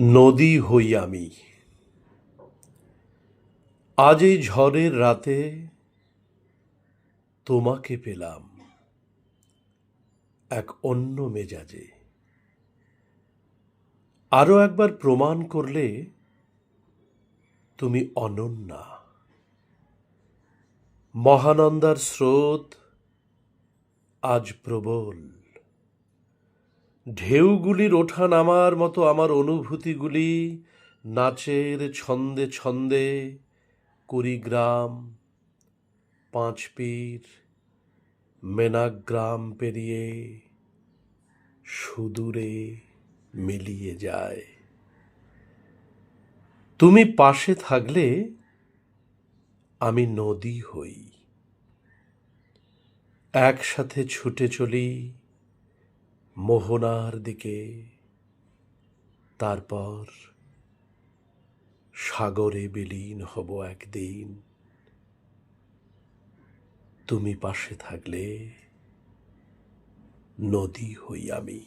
নদী হই আমি। আজ এই ঝড়ের রাতে তোমাকে পেলাম এক অন্য মেজাজে। আরো একবার প্রমাণ করলে তুমি অনন্যা। মহানন্দার স্রোত আজ প্রবল। ঢেউগুলির ওঠা নামার মতো আমার অনুভূতিগুলি নাচের ছন্দে ছন্দে কুড়িগ্রাম, পাঁচপীর, মেনাগ্রাম পেরিয়ে সুদূরে মিলিয়ে যায়। তুমি পাশে থাকলে আমি নদী হই। একসাথে ছুটে চলি মোহনার দিকে, তারপর সাগরে বিলীন হব একদিন। তুমি পাশে থাকলে নদী হই আমি।